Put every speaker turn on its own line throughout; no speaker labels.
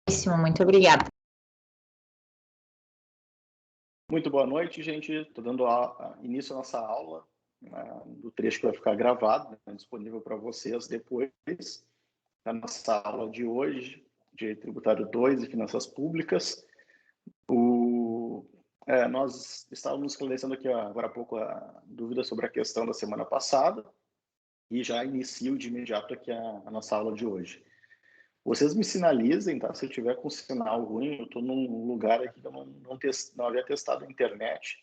Muito obrigada.
Muito boa noite, gente. Estou dando início à nossa aula, do trecho que vai ficar gravado, né, disponível para vocês depois da nossa aula de hoje, de Tributário 2 e Finanças Públicas. Nós estávamos esclarecendo aqui agora há pouco a dúvida sobre a questão da semana passada e já inicio de imediato aqui a nossa aula de hoje. Vocês me sinalizem, tá? Se eu tiver com sinal ruim, eu estou num lugar aqui que eu não havia testado a internet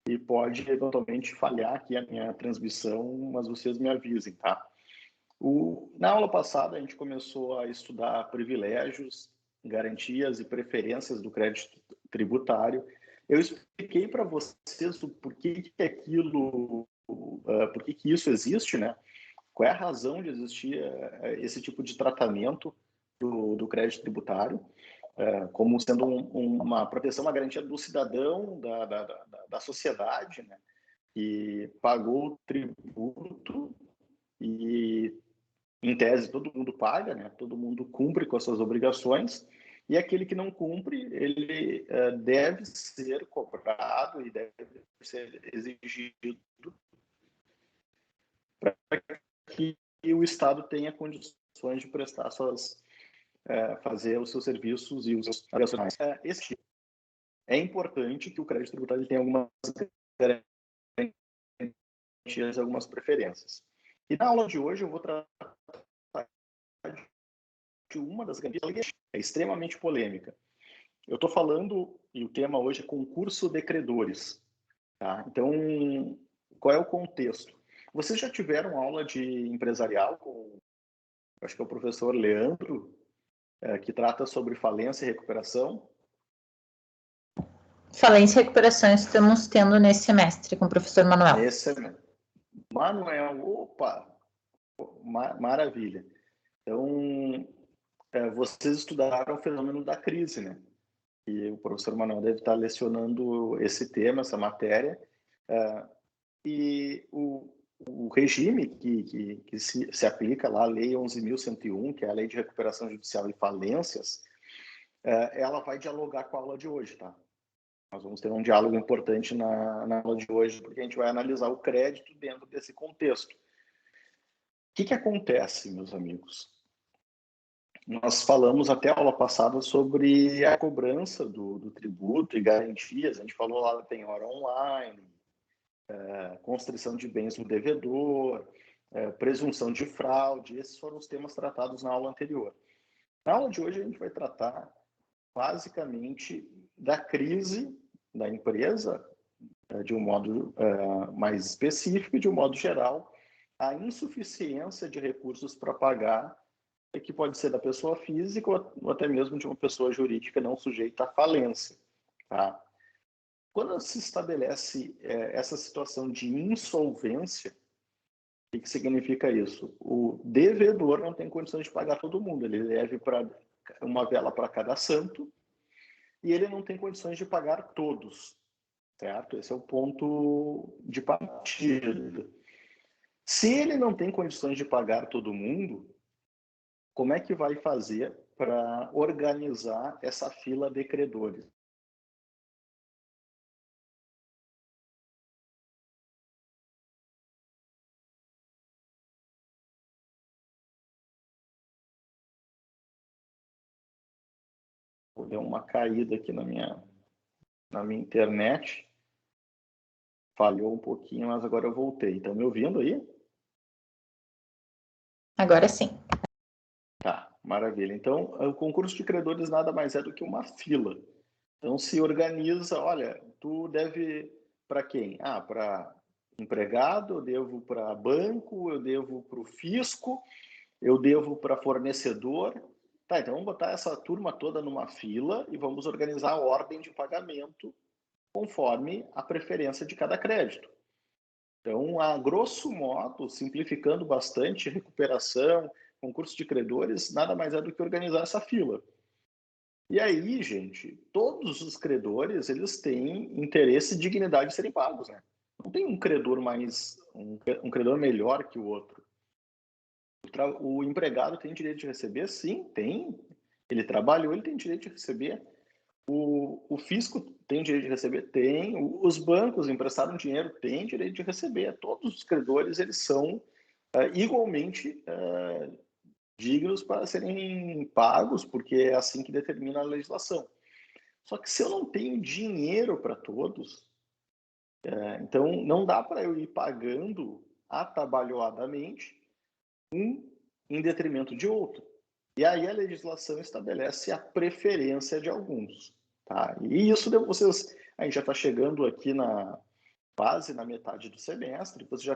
e pode eventualmente falhar aqui a minha transmissão, mas vocês me avisem, tá? Na aula passada, a gente começou a estudar privilégios, garantias e preferências do crédito tributário. Eu expliquei para vocês o porquê que aquilo, por que isso existe, né? Qual é a razão de existir esse tipo de tratamento do crédito tributário, como sendo uma proteção, uma garantia do cidadão, da sociedade, né, que pagou o tributo e, em tese, todo mundo paga, né, todo mundo cumpre com as suas obrigações, e aquele que não cumpre, ele deve ser cobrado e deve ser exigido para que o Estado tenha condições de prestar fazer os seus serviços e os seus operacionais. É importante que o crédito tributário tenha algumas garantias, algumas preferências. E na aula de hoje eu vou tratar de uma das garantias que é extremamente polêmica. Eu estou falando, e o tema hoje é concurso de credores. Tá? Então, qual é o contexto? Vocês já tiveram aula de empresarial com, acho que é o professor Leandro, que trata sobre falência e recuperação?
Falência e recuperação estamos tendo nesse semestre com o professor Manuel.
Manuel, opa! Maravilha. Então, vocês estudaram o fenômeno da crise, né? E o professor Manuel deve estar lecionando esse tema, essa matéria. E o regime que se aplica lá, a Lei 11.101, que é a Lei de Recuperação Judicial e Falências, ela vai dialogar com a aula de hoje, tá? Nós vamos ter um diálogo importante na aula de hoje, porque a gente vai analisar o crédito dentro desse contexto. O que acontece, meus amigos? Nós falamos até a aula passada sobre a cobrança do tributo e garantias. A gente falou lá da penhora online, constrição de bens do devedor, presunção de fraude. Esses foram os temas tratados na aula anterior. Na aula de hoje, a gente vai tratar basicamente da crise da empresa, de um modo mais específico e de um modo geral, a insuficiência de recursos para pagar, que pode ser da pessoa física ou até mesmo de uma pessoa jurídica não sujeita à falência. Tá? Quando se estabelece essa situação de insolvência, o que significa isso? O devedor não tem condições de pagar todo mundo, ele deve uma vela para cada santo e ele não tem condições de pagar todos, certo? Esse é o ponto de partida. Se ele não tem condições de pagar todo mundo, como é que vai fazer para organizar essa fila de credores? Deu uma caída aqui na minha internet. Falhou um pouquinho, mas agora eu voltei. Estão me ouvindo aí?
Agora sim.
Tá, maravilha. Então, o concurso de credores nada mais é do que uma fila. Então, se organiza, olha, tu deve para quem? Para empregado, eu devo para banco, eu devo para o fisco, eu devo para fornecedor. Tá, então vamos botar essa turma toda numa fila e vamos organizar a ordem de pagamento conforme a preferência de cada crédito. Então, a grosso modo, simplificando bastante, recuperação, concurso de credores, nada mais é do que organizar essa fila. E aí, gente, todos os credores, eles têm interesse e dignidade de serem pagos, né? Não tem um credor um credor melhor que o outro. O empregado tem direito de receber? Sim, tem. Ele trabalhou, ele tem direito de receber. O fisco tem direito de receber? Tem. Os bancos emprestaram dinheiro? Tem direito de receber. Todos os credores, eles são igualmente dignos para serem pagos, porque é assim que determina a legislação. Só que se eu não tenho dinheiro para todos, então não dá para eu ir pagando atabalhoadamente um em detrimento de outro. E aí a legislação estabelece a preferência de alguns. Tá? E isso, a gente já está chegando aqui quase na metade do semestre, vocês já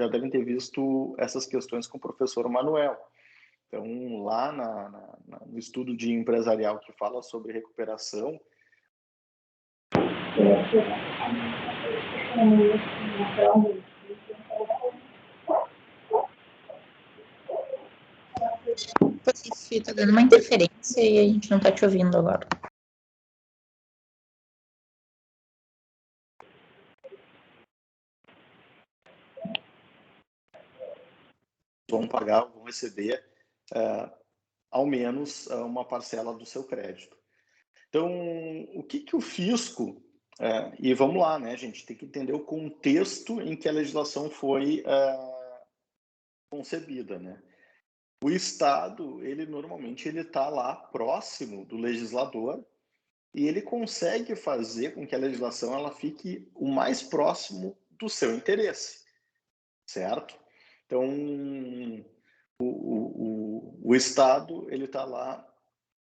devem ter visto essas questões com o professor Manuel. Então, lá no estudo de empresarial que fala sobre recuperação,
Está dando uma interferência e a gente não está te ouvindo agora.
vão receber ao menos uma parcela do seu crédito. Então, o que o fisco... e vamos lá, né, gente? Tem que entender o contexto em que a legislação foi concebida, né? O Estado, ele normalmente está lá próximo do legislador e ele consegue fazer com que a legislação ela fique o mais próximo do seu interesse, certo? Então, o Estado, ele está lá,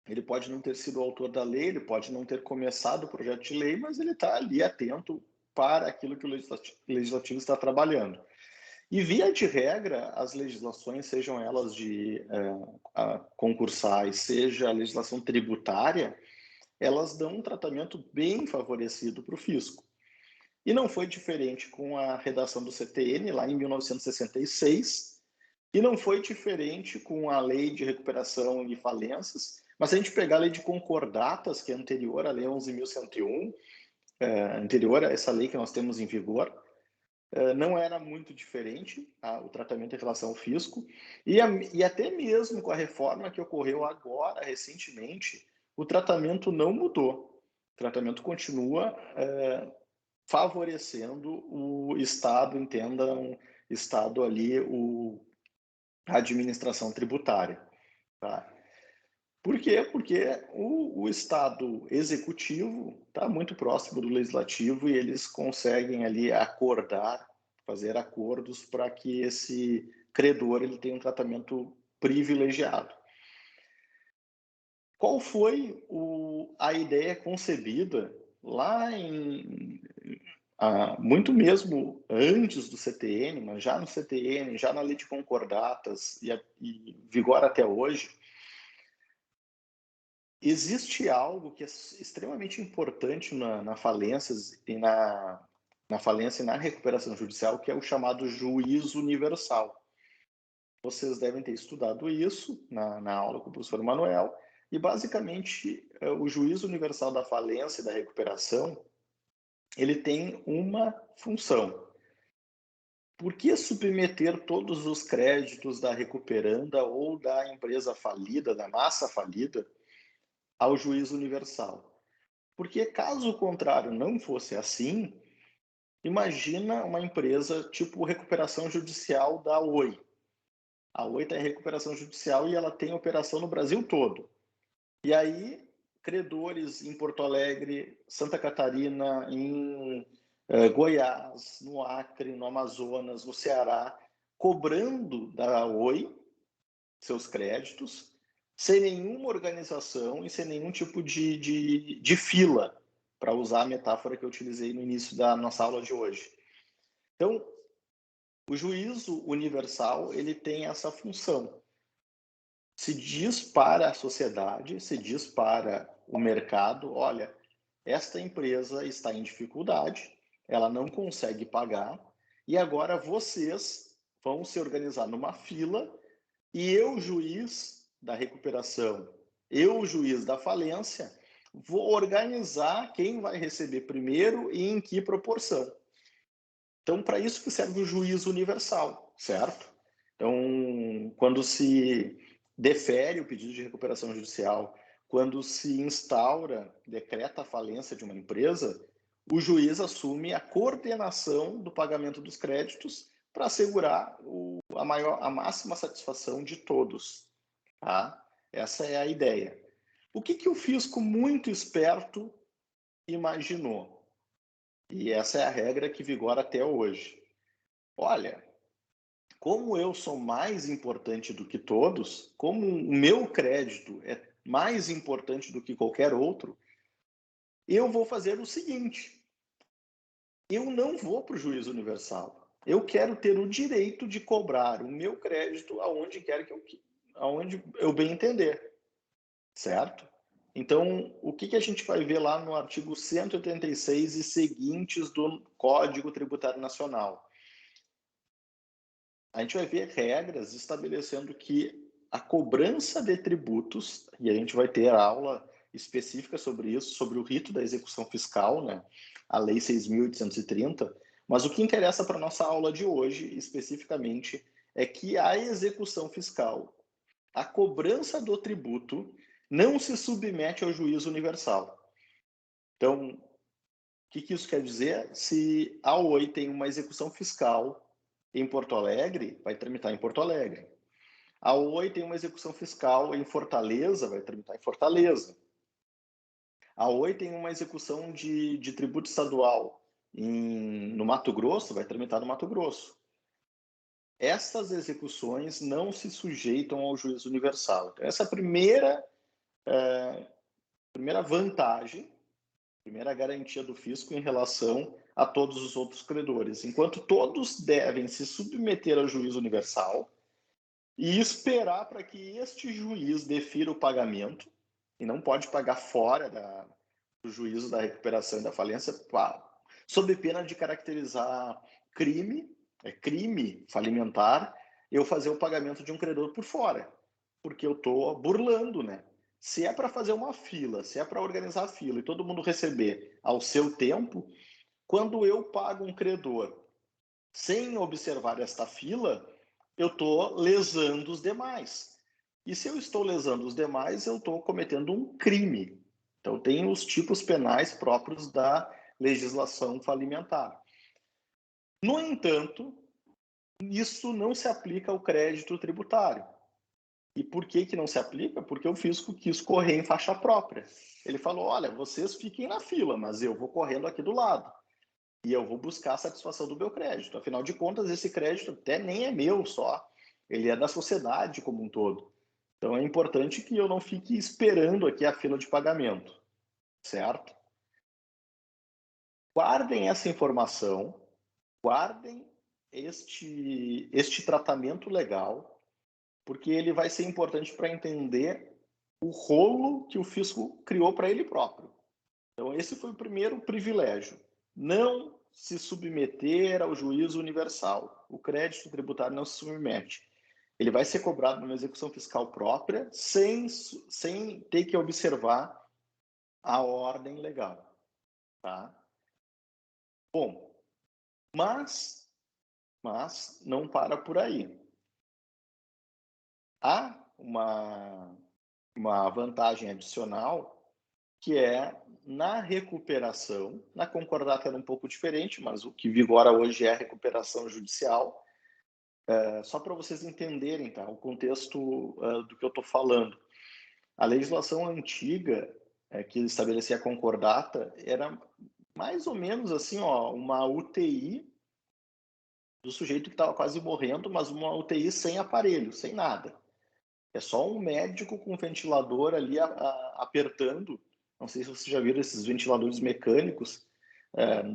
ele pode não ter sido o autor da lei, ele pode não ter começado o projeto de lei, mas ele está ali atento para aquilo que o legislativo está trabalhando. E, via de regra, as legislações, sejam elas de concursais, seja a legislação tributária, elas dão um tratamento bem favorecido para o fisco. E não foi diferente com a redação do CTN, lá em 1966, e não foi diferente com a Lei de Recuperação e Falências, mas se a gente pegar a Lei de Concordatas, que é anterior à Lei 11.101, anterior a essa lei que nós temos em vigor, não era muito diferente o tratamento em relação ao fisco, e até mesmo com a reforma que ocorreu agora, recentemente, o tratamento não mudou. O tratamento continua favorecendo o Estado, entendam, Estado ali, a administração tributária. Tá? Por quê? Porque o Estado executivo está muito próximo do legislativo e eles conseguem ali acordar, fazer acordos para que esse credor ele tenha um tratamento privilegiado. Qual foi a ideia concebida lá muito mesmo antes do CTN, mas já no CTN, já na Lei de Concordatas e vigora até hoje? Existe algo que é extremamente importante na falência e na recuperação judicial, que é o chamado juízo universal. Vocês devem ter estudado isso na aula com o professor Manuel, e basicamente o juízo universal da falência e da recuperação, ele tem uma função. Por que submeter todos os créditos da recuperanda ou da empresa falida, da massa falida, ao juízo universal? Porque caso o contrário não fosse assim, imagina uma empresa tipo recuperação judicial da Oi. A Oi está em recuperação judicial e ela tem operação no Brasil todo. E aí, credores em Porto Alegre, Santa Catarina, em Goiás, no Acre, no Amazonas, no Ceará, cobrando da Oi seus créditos, sem nenhuma organização e sem nenhum tipo de fila, para usar a metáfora que eu utilizei no início da nossa aula de hoje. Então, o juízo universal ele tem essa função. Se diz para a sociedade, se diz para o mercado, olha, esta empresa está em dificuldade, ela não consegue pagar, e agora vocês vão se organizar numa fila e eu, juiz da recuperação, eu, juiz da falência, vou organizar quem vai receber primeiro e em que proporção. Então, para isso que serve o juízo universal, certo? Então, quando se defere o pedido de recuperação judicial, quando se instaura, decreta a falência de uma empresa, o juiz assume a coordenação do pagamento dos créditos para assegurar a máxima satisfação de todos. Tá? Essa é a ideia. O que o fisco muito esperto imaginou? E essa é a regra que vigora até hoje. Olha, como eu sou mais importante do que todos, como o meu crédito é mais importante do que qualquer outro, eu vou fazer o seguinte: eu não vou para o juízo universal. Eu quero ter o direito de cobrar o meu crédito aonde eu bem entender, certo? Então, o que a gente vai ver lá no artigo 186 e seguintes do Código Tributário Nacional? A gente vai ver regras estabelecendo que a cobrança de tributos, e a gente vai ter aula específica sobre isso, sobre o rito da execução fiscal, né? A Lei 6.830, mas o que interessa para a nossa aula de hoje, especificamente, é que a execução fiscal, a cobrança do tributo, não se submete ao juízo universal. Então, o que isso quer dizer? Se a OI tem uma execução fiscal em Porto Alegre, vai tramitar em Porto Alegre. A OI tem uma execução fiscal em Fortaleza, vai tramitar em Fortaleza. A OI tem uma execução de tributo estadual no Mato Grosso, vai tramitar no Mato Grosso. Essas execuções não se sujeitam ao juízo universal. Então, essa é a primeira vantagem, primeira garantia do fisco em relação a todos os outros credores. Enquanto todos devem se submeter ao juízo universal e esperar para que este juiz defira o pagamento, e não pode pagar fora do juízo da recuperação e da falência, sob pena de caracterizar crime falimentar, eu fazer o pagamento de um credor por fora, porque eu estou burlando, né? Se é para fazer uma fila, se é para organizar a fila e todo mundo receber ao seu tempo, quando eu pago um credor sem observar esta fila, eu estou lesando os demais. E se eu estou lesando os demais, eu estou cometendo um crime. Então, tem os tipos penais próprios da legislação falimentar. No entanto, isso não se aplica ao crédito tributário. E por que não se aplica? Porque o fisco quis correr em faixa própria. Ele falou, olha, vocês fiquem na fila, mas eu vou correndo aqui do lado. E eu vou buscar a satisfação do meu crédito. Afinal de contas, esse crédito até nem é meu só. Ele é da sociedade como um todo. Então, é importante que eu não fique esperando aqui a fila de pagamento. Certo? Guardem essa informação, guardem este tratamento legal, porque ele vai ser importante para entender o rolo que o fisco criou para ele próprio. Então, esse foi o primeiro privilégio. Não se submeter ao juízo universal. O crédito tributário não se submete. Ele vai ser cobrado numa execução fiscal própria, sem ter que observar a ordem legal. Tá? Bom, mas não para por aí. Há uma vantagem adicional, que é na recuperação. Na concordata era um pouco diferente, mas o que vigora hoje é a recuperação judicial. Só para vocês entenderem, tá, o contexto do que eu estou falando. A legislação antiga, que estabelecia a concordata, era mais ou menos assim, ó, uma UTI do sujeito que estava quase morrendo, mas uma UTI sem aparelho, sem nada. É só um médico com um ventilador ali apertando. Não sei se vocês já viram esses ventiladores mecânicos.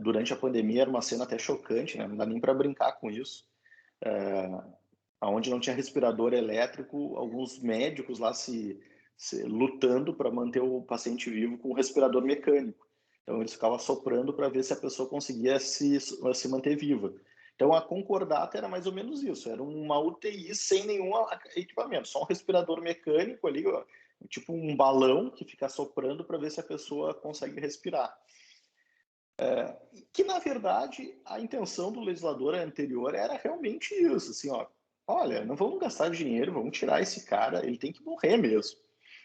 Durante a pandemia era uma cena até chocante, né? Não dá nem para brincar com isso. Onde não tinha respirador elétrico, alguns médicos lá se lutando para manter o paciente vivo com o respirador mecânico. Então eles ficavam soprando para ver se a pessoa conseguia se manter viva. Então a concordata era mais ou menos isso, era uma UTI sem nenhum equipamento, só um respirador mecânico ali, tipo um balão que fica soprando para ver se a pessoa consegue respirar. Que na verdade a intenção do legislador anterior era realmente isso, assim, ó, olha, não vamos gastar dinheiro, vamos tirar esse cara, ele tem que morrer mesmo.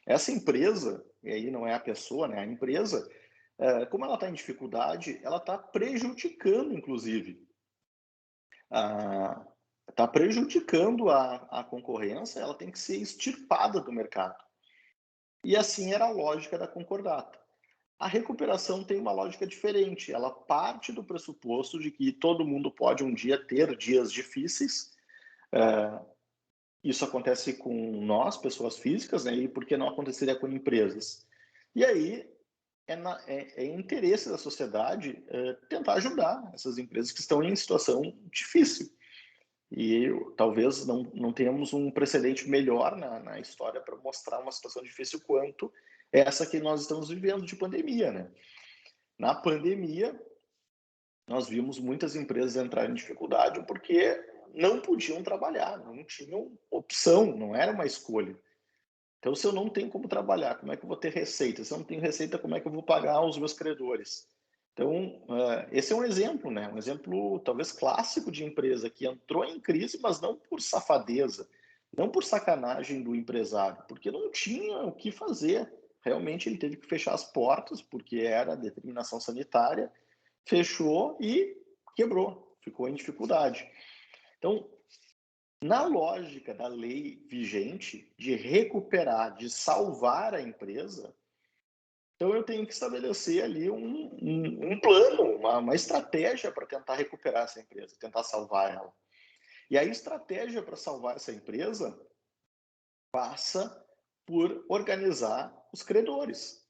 Essa empresa, e aí não é a pessoa, né, a empresa, como ela está em dificuldade, ela está prejudicando, inclusive, está prejudicando a concorrência, ela tem que ser extirpada do mercado. E assim era a lógica da concordata. A recuperação tem uma lógica diferente, ela parte do pressuposto de que todo mundo pode um dia ter dias difíceis. Isso acontece com nós, pessoas físicas, né? E por que não aconteceria com empresas? E aí é interesse da sociedade tentar ajudar essas empresas que estão em situação difícil. E talvez não tenhamos um precedente melhor na história para mostrar uma situação difícil quanto essa que nós estamos vivendo de pandemia, né? Na pandemia, nós vimos muitas empresas entrarem em dificuldade porque não podiam trabalhar, não tinham opção, não era uma escolha. Então, se eu não tenho como trabalhar, como é que eu vou ter receita? Se eu não tenho receita, como é que eu vou pagar os meus credores? Então, esse é um exemplo, né? Um exemplo talvez clássico de empresa que entrou em crise, mas não por safadeza, não por sacanagem do empresário, porque não tinha o que fazer. Realmente ele teve que fechar as portas, porque era determinação sanitária, fechou e quebrou, ficou em dificuldade. Então, na lógica da lei vigente de recuperar, de salvar a empresa, então eu tenho que estabelecer ali um plano, uma estratégia para tentar recuperar essa empresa, tentar salvar ela. E a estratégia para salvar essa empresa passa por organizar os credores.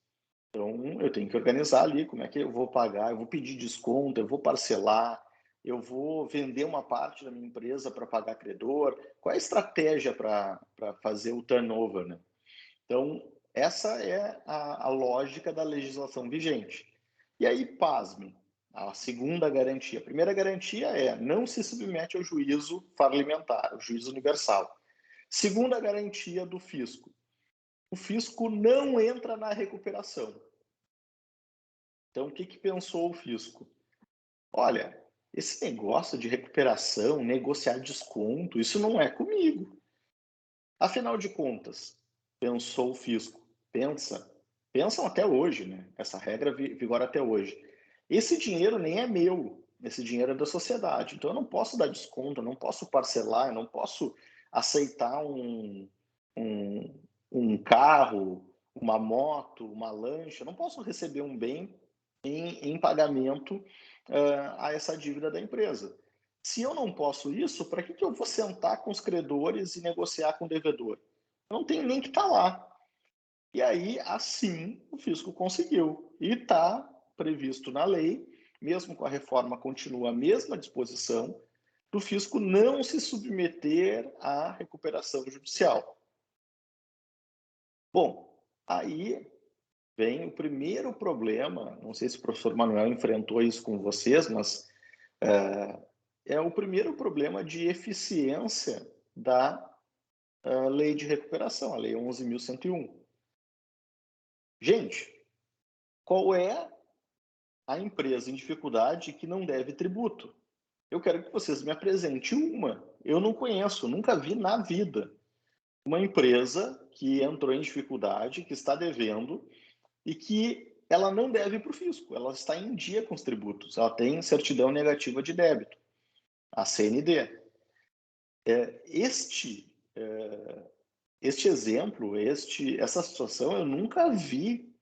Então, eu tenho que organizar ali como é que eu vou pagar, eu vou pedir desconto, eu vou parcelar, eu vou vender uma parte da minha empresa para pagar credor. Qual é a estratégia para fazer o turnover, né? Então, essa é a lógica da legislação vigente. E aí, pasme, a segunda garantia. A primeira garantia é não se submete ao juízo falimentar, ao juízo universal. Segunda garantia do fisco. O fisco não entra na recuperação. Então, o que pensou o fisco? Olha, esse negócio de recuperação, negociar desconto, isso não é comigo. Afinal de contas, pensou o fisco, pensam até hoje, né? Essa regra vigora até hoje. Esse dinheiro nem é meu, esse dinheiro é da sociedade. Então, eu não posso dar desconto, eu não posso parcelar, eu não posso aceitar um carro, uma moto, uma lancha, eu não posso receber um bem em pagamento a essa dívida da empresa. Se eu não posso isso, para que eu vou sentar com os credores e negociar com o devedor? Eu não tenho nem que estar lá. E aí, assim, o fisco conseguiu. E está previsto na lei, mesmo com a reforma, continua a mesma disposição, do fisco não se submeter à recuperação judicial. Bom, aí vem o primeiro problema, não sei se o professor Manuel enfrentou isso com vocês, mas é o primeiro problema de eficiência da lei de recuperação, a lei 11.101. Gente, qual é a empresa em dificuldade que não deve tributo? Eu quero que vocês me apresentem uma. Eu não conheço, nunca vi na vida uma empresa que entrou em dificuldade, que está devendo e que ela não deve para o fisco, ela está em dia com os tributos, ela tem certidão negativa de débito, a CND. Este exemplo, essa situação eu nunca vi,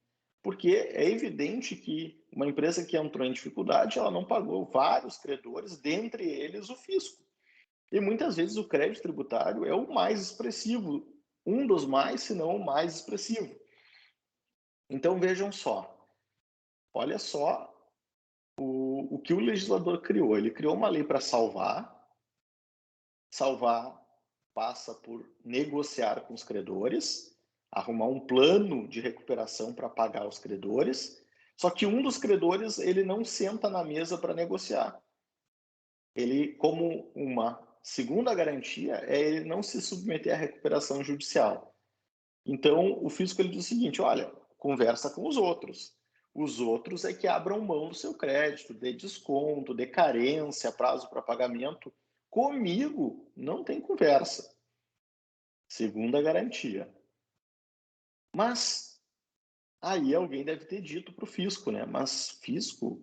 porque é evidente que uma empresa que entrou em dificuldade, ela não pagou vários credores, dentre eles o fisco. E muitas vezes o crédito tributário é o mais expressivo, um dos mais, se não o mais expressivo. Então vejam só, olha só o que o legislador criou. Ele criou uma lei para salvar passa por negociar com os credores, arrumar um plano de recuperação para pagar os credores, só que um dos credores ele não senta na mesa para negociar. Ele, como uma segunda garantia, é ele não se submeter à recuperação judicial. Então, o fisco ele diz o seguinte, olha, conversa com os outros. Os outros é que abram mão do seu crédito, dê desconto, dê carência, prazo para pagamento, Comigo não tem conversa. Segunda garantia. Mas aí alguém deve ter dito para o fisco, né? Mas fisco,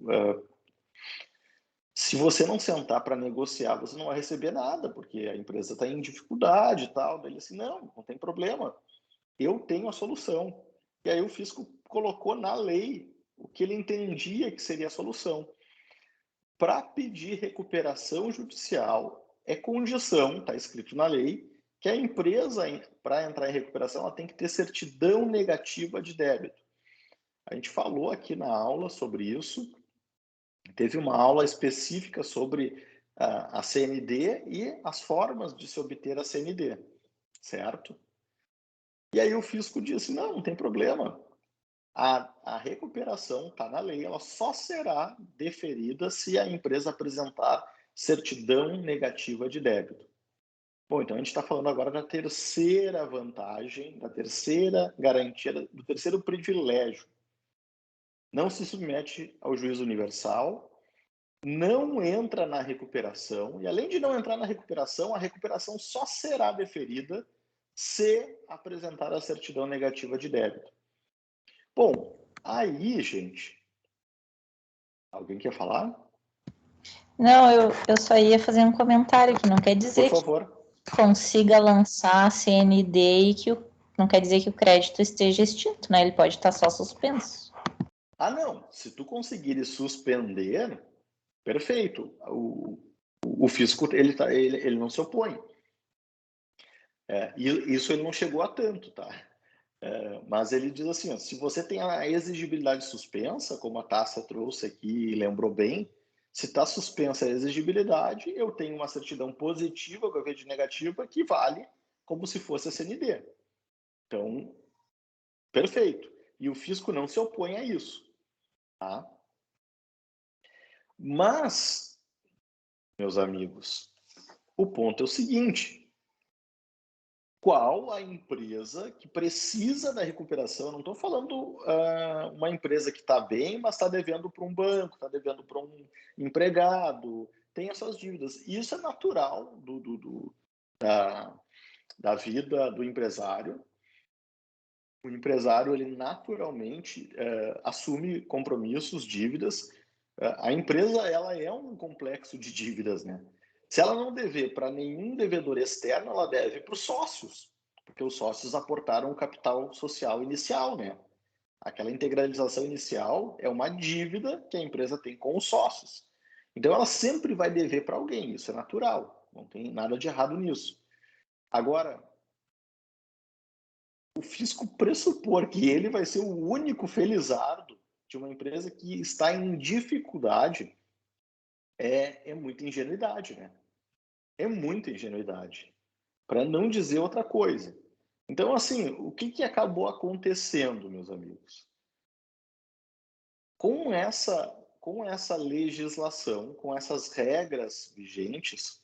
se você não sentar para negociar, você não vai receber nada, porque a empresa está em dificuldade e tal. Daí ele assim, não tem problema. Eu tenho a solução. E aí o fisco colocou na lei o que ele entendia que seria a solução. Para pedir recuperação judicial, é condição, está escrito na lei, que a empresa, para entrar em recuperação, ela tem que ter certidão negativa de débito. A gente falou aqui na aula sobre isso, teve uma aula específica sobre a CND e as formas de se obter a CND, certo? E aí o fisco disse, não tem problema, a recuperação está na lei, ela só será deferida se a empresa apresentar certidão negativa de débito. Bom, então a gente está falando agora da terceira vantagem, da terceira garantia, do terceiro privilégio. Não se submete ao juízo universal, não entra na recuperação, e além de não entrar na recuperação, a recuperação só será deferida se apresentar a certidão negativa de débito. Bom, aí, gente, alguém quer falar?
Não, eu só ia fazer um comentário que não quer
Por
dizer que
favor.
consiga lançar a CND e que não quer dizer que o crédito esteja extinto, né? Ele pode estar só suspenso.
Ah, não. Se tu conseguires suspender, perfeito. O fisco ele não se opõe. E isso ele não chegou a tanto, tá? Mas ele diz assim, ó, se você tem a exigibilidade suspensa, como a Tássia trouxe aqui e lembrou bem, se está suspensa a exigibilidade, eu tenho uma certidão positiva, com a vez de negativa, que vale como se fosse a CND. Então, perfeito. E o fisco não se opõe a isso. Tá? Mas, meus amigos, o ponto é o seguinte, qual a empresa que precisa da recuperação? Eu não estou falando uma empresa que está bem, mas está devendo para um banco, está devendo para um empregado, tem as suas dívidas. Isso é natural da vida do empresário. O empresário, ele naturalmente assume compromissos, dívidas. A empresa, ela é um complexo de dívidas, né? Se ela não dever para nenhum devedor externo, ela deve para os sócios, porque os sócios aportaram o capital social inicial, né? Aquela integralização inicial é uma dívida que a empresa tem com os sócios. Então, ela sempre vai dever para alguém, isso é natural, não tem nada de errado nisso. Agora, o fisco pressupor que ele vai ser o único felizardo de uma empresa que está em dificuldade é muita ingenuidade, né? É muita ingenuidade, para não dizer outra coisa. Então, assim, o que acabou acontecendo, meus amigos? Com essa legislação, com essas regras vigentes,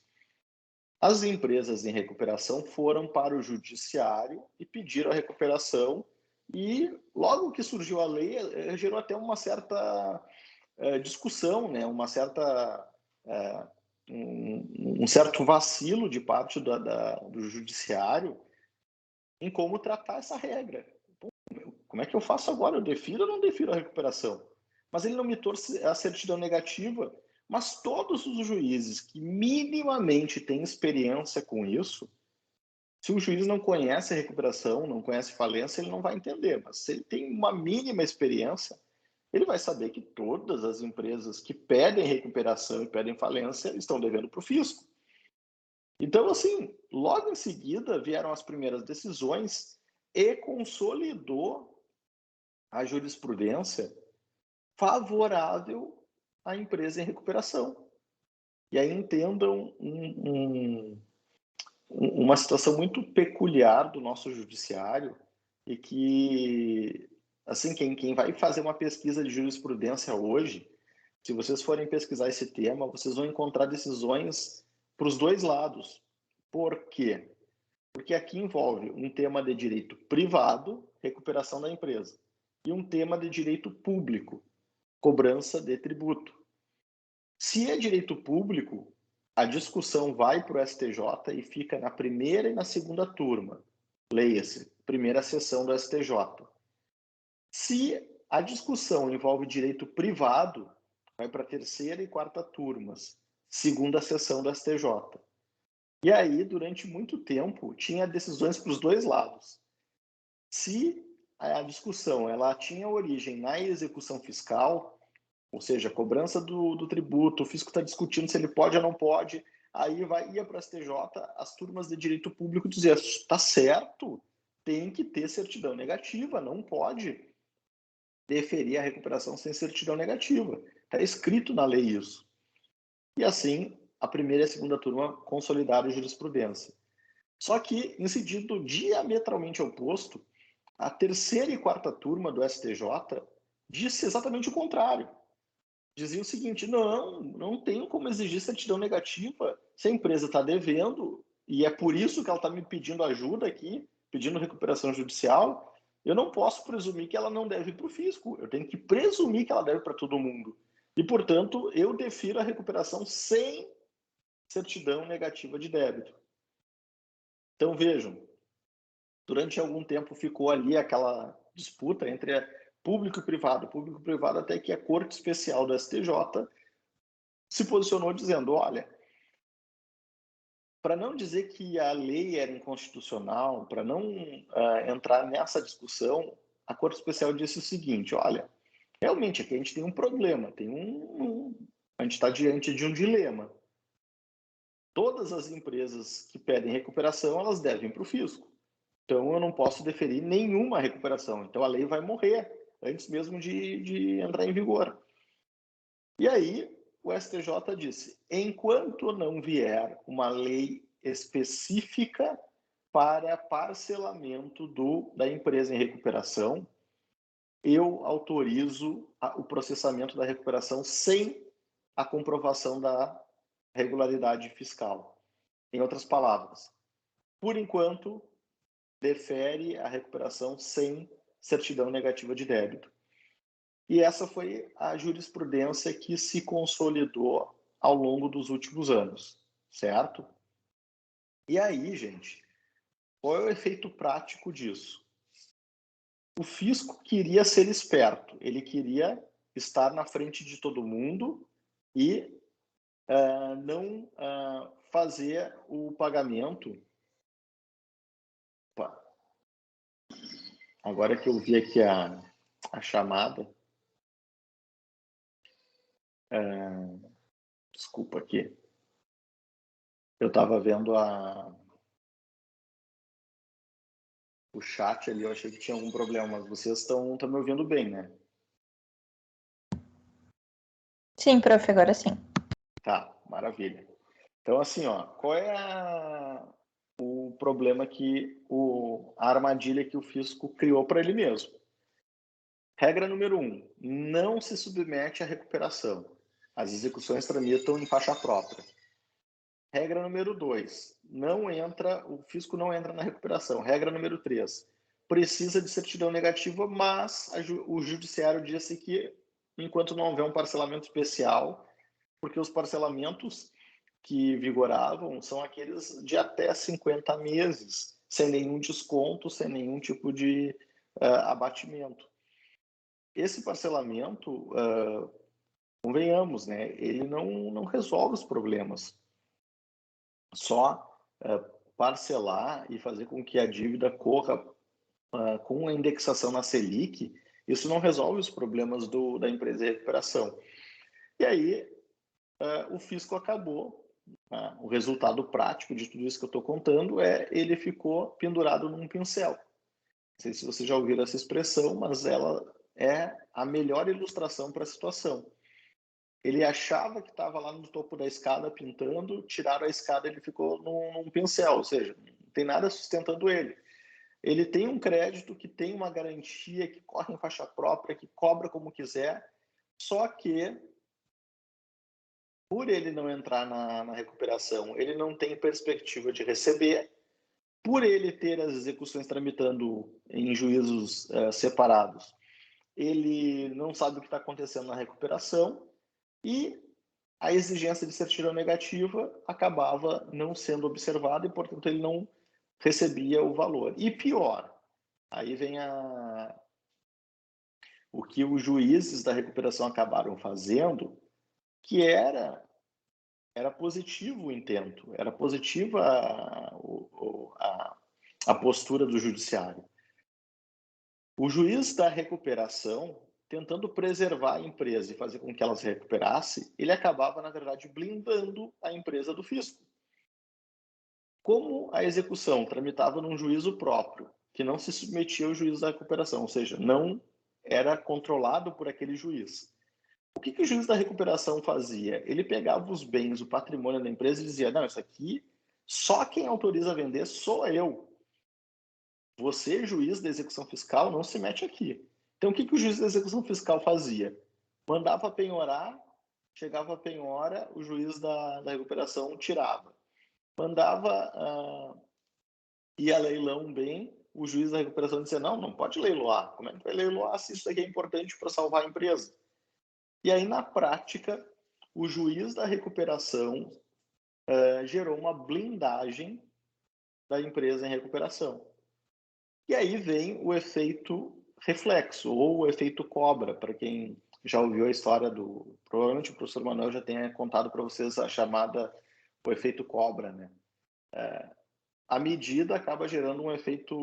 as empresas em recuperação foram para o judiciário e pediram a recuperação e logo que surgiu a lei, gerou até uma certa discussão, né? Uma certa um certo vacilo de parte do judiciário em como tratar essa regra. Como é que eu faço agora? Eu defiro ou não defiro a recuperação? Mas ele não me trouxe a certidão negativa. Mas todos os juízes que minimamente têm experiência com isso, se o juiz não conhece a recuperação, não conhece falência, ele não vai entender. Mas se ele tem uma mínima experiência, ele vai saber que todas as empresas que pedem recuperação e pedem falência estão devendo para o fisco. Então, assim, logo em seguida vieram as primeiras decisões e consolidou a jurisprudência favorável à empresa em recuperação. E aí entendam uma situação muito peculiar do nosso judiciário e que, assim, quem vai fazer uma pesquisa de jurisprudência hoje, se vocês forem pesquisar esse tema, vocês vão encontrar decisões para os dois lados. Por quê? Porque aqui envolve um tema de direito privado, recuperação da empresa, e um tema de direito público, cobrança de tributo. Se é direito público, a discussão vai para o STJ e fica na primeira e na segunda turma. Leia-se, primeira sessão do STJ. Se a discussão envolve direito privado, vai para a terceira e quarta turmas, segunda sessão do STJ. E aí, durante muito tempo, tinha decisões para os dois lados. Se a discussão ela tinha origem na execução fiscal, ou seja, cobrança do tributo, o fisco está discutindo se ele pode ou não pode, aí ia para o STJ, as turmas de direito público diziam, está certo, tem que ter certidão negativa, não pode deferir a recuperação sem certidão negativa. Está escrito na lei isso. E assim, a primeira e a segunda turma consolidaram a jurisprudência. Só que, em sentido diametralmente oposto, a terceira e quarta turma do STJ disse exatamente o contrário. Dizia o seguinte, não tenho como exigir certidão negativa se a empresa está devendo, e é por isso que ela está me pedindo ajuda aqui, pedindo recuperação judicial, eu não posso presumir que ela não deve para o fisco, eu tenho que presumir que ela deve para todo mundo. E, portanto, eu defiro a recuperação sem certidão negativa de débito. Então, vejam, durante algum tempo ficou ali aquela disputa entre público e privado até que a Corte Especial do STJ se posicionou dizendo, olha, para não dizer que a lei era inconstitucional, para não entrar nessa discussão, a Corte Especial disse o seguinte, olha, realmente aqui a gente tem um problema, a gente está diante de um dilema. Todas as empresas que pedem recuperação, elas devem para o fisco. Então, eu não posso deferir nenhuma recuperação. Então, a lei vai morrer antes mesmo de entrar em vigor. E aí, o STJ disse, enquanto não vier uma lei específica para parcelamento da empresa em recuperação, eu autorizo o processamento da recuperação sem a comprovação da regularidade fiscal. Em outras palavras, por enquanto, defere a recuperação sem certidão negativa de débito. E essa foi a jurisprudência que se consolidou ao longo dos últimos anos, certo? E aí, gente, qual é o efeito prático disso? O fisco queria ser esperto, ele queria estar na frente de todo mundo e não fazer o pagamento. Opa. Agora que eu vi aqui a chamada, desculpa aqui, eu estava vendo o chat ali, eu achei que tinha algum problema, mas vocês estão me ouvindo bem, né?
Sim, prof, agora sim.
Tá, maravilha. Então, assim, ó, qual é o problema a armadilha que o fisco criou para ele mesmo? Regra número 1, não se submete à recuperação. As execuções tramitam em faixa própria. Regra número 2, o fisco não entra na recuperação. Regra número 3, precisa de certidão negativa, mas o judiciário disse que enquanto não houver um parcelamento especial, porque os parcelamentos que vigoravam são aqueles de até 50 meses, sem nenhum desconto, sem nenhum tipo de abatimento. Esse parcelamento, convenhamos, né, ele não resolve os problemas. Só parcelar e fazer com que a dívida corra com a indexação na Selic, isso não resolve os problemas da empresa de recuperação. E aí, o fisco acabou. O resultado prático de tudo isso que eu estou contando ele ficou pendurado num pincel. Não sei se vocês já ouviram essa expressão, mas ela é a melhor ilustração para a situação. Ele achava que estava lá no topo da escada pintando, tiraram a escada e ele ficou num pincel, ou seja, não tem nada sustentando ele. Ele tem um crédito que tem uma garantia, que corre em faixa própria, que cobra como quiser, só que por ele não entrar na recuperação, ele não tem perspectiva de receber, por ele ter as execuções tramitando em juízos separados, ele não sabe o que está acontecendo na recuperação e a exigência de certidão negativa acabava não sendo observada e, portanto, ele não recebia o valor. E pior, aí vem o que os juízes da recuperação acabaram fazendo, que era positivo o intento, era positiva a postura do judiciário. O juiz da recuperação, tentando preservar a empresa e fazer com que ela se recuperasse, ele acabava, na verdade, blindando a empresa do fisco. Como a execução tramitava num juízo próprio, que não se submetia ao juízo da recuperação, ou seja, não era controlado por aquele juiz. O que o juiz da recuperação fazia? Ele pegava os bens, o patrimônio da empresa e dizia, não, isso aqui, só quem autoriza a vender sou eu. Você, juiz da execução fiscal, não se mete aqui. Então, o que o juiz da execução fiscal fazia? Mandava penhorar, chegava a penhora, o juiz da recuperação tirava. Mandava ir a leilão um bem, o juiz da recuperação dizia, não pode leiloar. Como é que vai leiloar se isso aqui é importante para salvar a empresa? E aí, na prática, o juiz da recuperação gerou uma blindagem da empresa em recuperação. E aí vem o efeito reflexo, ou o efeito cobra, para quem já ouviu a história do... Provavelmente o professor Manuel já tenha contado para vocês a chamada, o efeito cobra, né? A medida acaba gerando um efeito,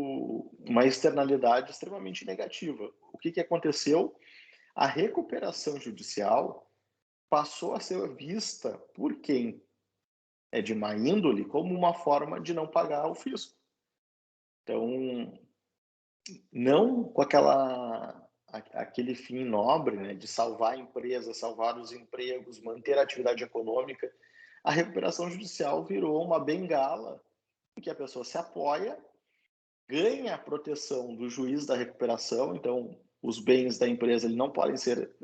uma externalidade extremamente negativa. O que aconteceu? A recuperação judicial passou a ser vista por quem é de má índole como uma forma de não pagar o fisco. Então, não com aquele fim nobre, né, de salvar a empresa, salvar os empregos, manter a atividade econômica, a recuperação judicial virou uma bengala em que a pessoa se apoia, ganha a proteção do juiz da recuperação, então os bens da empresa não podem ser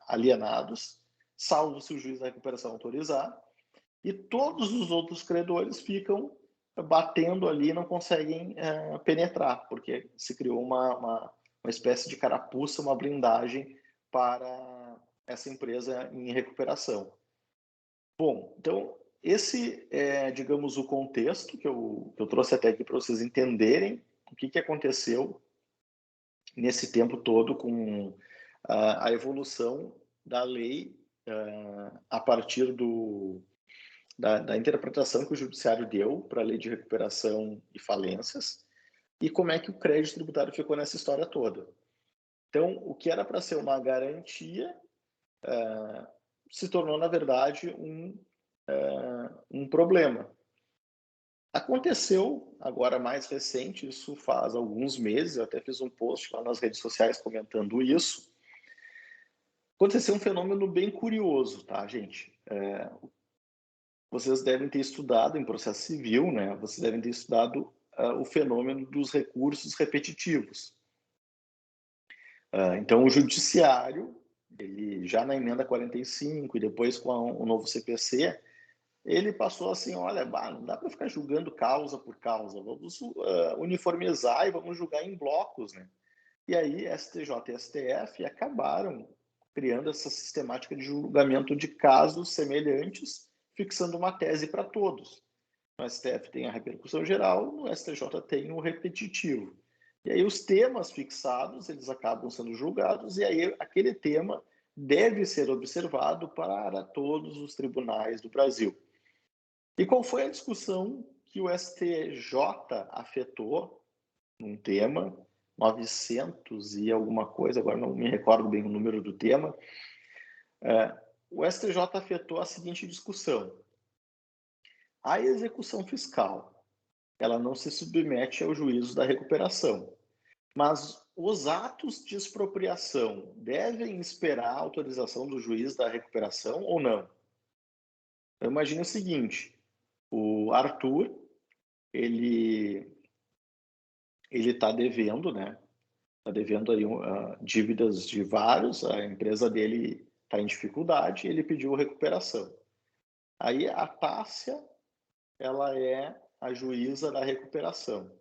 alienados, salvo se o juiz da recuperação autorizar, e todos os outros credores ficam batendo ali e não conseguem penetrar, porque se criou uma espécie de carapuça, uma blindagem para essa empresa em recuperação. Bom, então esse é, digamos, o contexto que eu trouxe até aqui para vocês entenderem o que aconteceu nesse tempo todo com a evolução da lei a partir da interpretação que o judiciário deu para a lei de recuperação e falências e como é que o crédito tributário ficou nessa história toda. Então, o que era para ser uma garantia se tornou, na verdade, um problema. Aconteceu agora mais recente, isso faz alguns meses, eu até fiz um post lá nas redes sociais comentando isso. Aconteceu um fenômeno bem curioso, tá, gente? Vocês devem ter estudado em processo civil, né? Vocês devem ter estudado o fenômeno dos recursos repetitivos. Então, o judiciário, ele já na emenda 45 e depois com o novo CPC, ele passou assim, olha, não dá para ficar julgando causa por causa, vamos uniformizar e vamos julgar em blocos, né? E aí STJ e STF acabaram criando essa sistemática de julgamento de casos semelhantes, fixando uma tese para todos. No STF tem a repercussão geral, no STJ tem o repetitivo. E aí os temas fixados, eles acabam sendo julgados, e aí aquele tema deve ser observado para todos os tribunais do Brasil. E qual foi a discussão que o STJ afetou num tema, 900 e alguma coisa, agora não me recordo bem o número do tema, o STJ afetou a seguinte discussão. A execução fiscal, ela não se submete ao juízo da recuperação, mas os atos de expropriação devem esperar a autorização do juiz da recuperação ou não? Então, imagine o seguinte, o Arthur, ele está devendo, né? Está devendo aí dívidas de vários, a empresa dele está em dificuldade, ele pediu recuperação. Aí a Tássia, ela é a juíza da recuperação.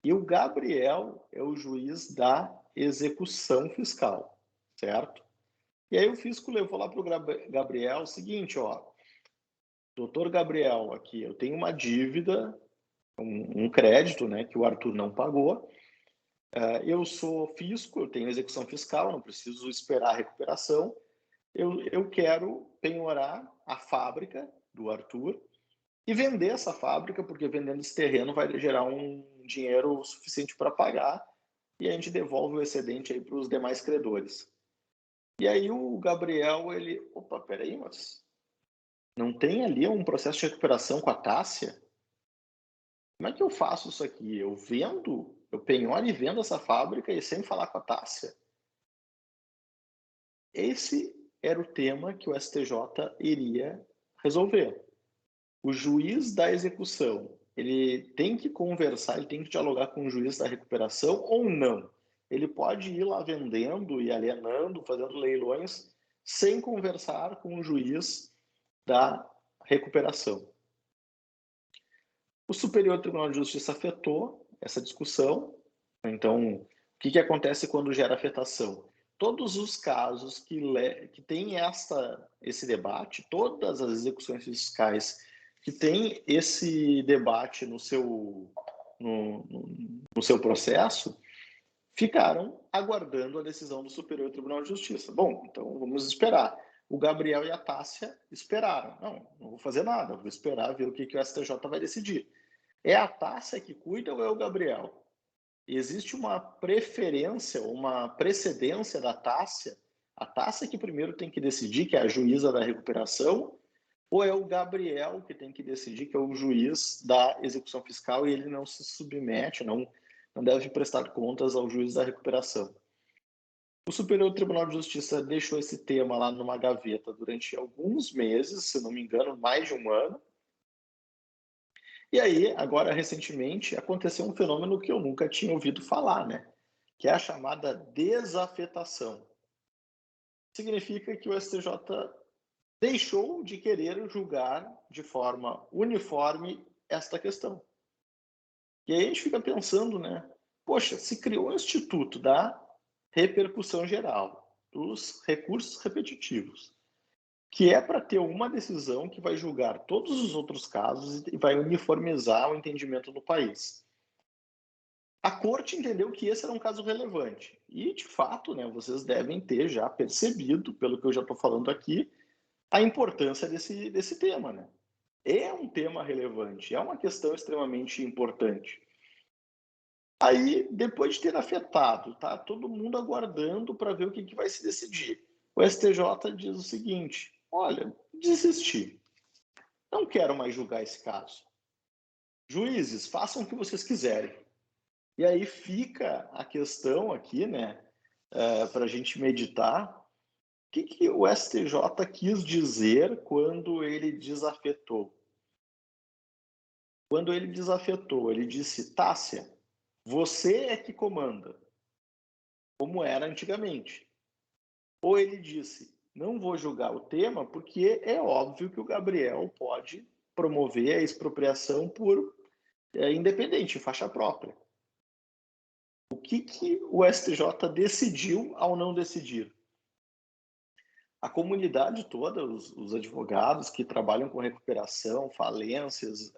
E o Gabriel é o juiz da execução fiscal, certo? E aí o fisco levou lá para o Gabriel o seguinte, ó, doutor Gabriel, aqui eu tenho uma dívida, um crédito, né, que o Arthur não pagou. Eu sou fisco, eu tenho execução fiscal, não preciso esperar a recuperação. Eu quero penhorar a fábrica do Arthur e vender essa fábrica, porque vendendo esse terreno vai gerar um dinheiro suficiente para pagar e a gente devolve o excedente aí para os demais credores. E aí o Gabriel, opa, peraí, mas não tem ali um processo de recuperação com a Tássia? Como é que eu faço isso aqui? Eu penhoro e vendo essa fábrica e sem falar com a Tássia? Esse era o tema que o STJ iria resolver. O juiz da execução, ele tem que conversar, ele tem que dialogar com o juiz da recuperação ou não? Ele pode ir lá vendendo e alienando, fazendo leilões, sem conversar com o juiz da recuperação. O Superior Tribunal de Justiça afetou essa discussão. Então, o que acontece quando gera afetação? Todos os casos que têm esse debate, todas as execuções fiscais que têm esse debate no seu processo, ficaram aguardando a decisão do Superior Tribunal de Justiça. Bom, então vamos esperar. O Gabriel e a Tássia esperaram. Não vou fazer nada, vou esperar ver o que o STJ vai decidir. É a Tássia que cuida ou é o Gabriel? Existe uma preferência, uma precedência da Tássia? A Tássia que primeiro tem que decidir, que é a juíza da recuperação, ou é o Gabriel que tem que decidir, que é o juiz da execução fiscal, e ele não se submete, não deve prestar contas ao juiz da recuperação? O Superior Tribunal de Justiça deixou esse tema lá numa gaveta durante alguns meses, se não me engano, mais de um ano. E aí, agora, recentemente, aconteceu um fenômeno que eu nunca tinha ouvido falar, né? Que é a chamada desafetação. Significa que o STJ deixou de querer julgar de forma uniforme esta questão. E aí a gente fica pensando, né? Poxa, se criou o Instituto da Repercussão Geral, dos recursos repetitivos, que é para ter uma decisão que vai julgar todos os outros casos e vai uniformizar o entendimento no país. A corte entendeu que esse era um caso relevante. E, de fato, né, vocês devem ter já percebido, pelo que eu já estou falando aqui, a importância desse tema. Né? É um tema relevante, é uma questão extremamente importante. Aí, depois de ter afetado, tá todo mundo aguardando para ver o que vai se decidir. O STJ diz o seguinte: olha, desisti. Não quero mais julgar esse caso. Juízes, façam o que vocês quiserem. E aí fica a questão aqui, né, para a gente meditar. O que o STJ quis dizer quando ele desafetou? Quando ele desafetou, ele disse: Tássia, você é que comanda, como era antigamente. Ou ele disse: não vou julgar o tema porque é óbvio que o Gabriel pode promover a expropriação por independente, em faixa própria. O que o STJ decidiu ao não decidir? A comunidade toda, os advogados que trabalham com recuperação, falências,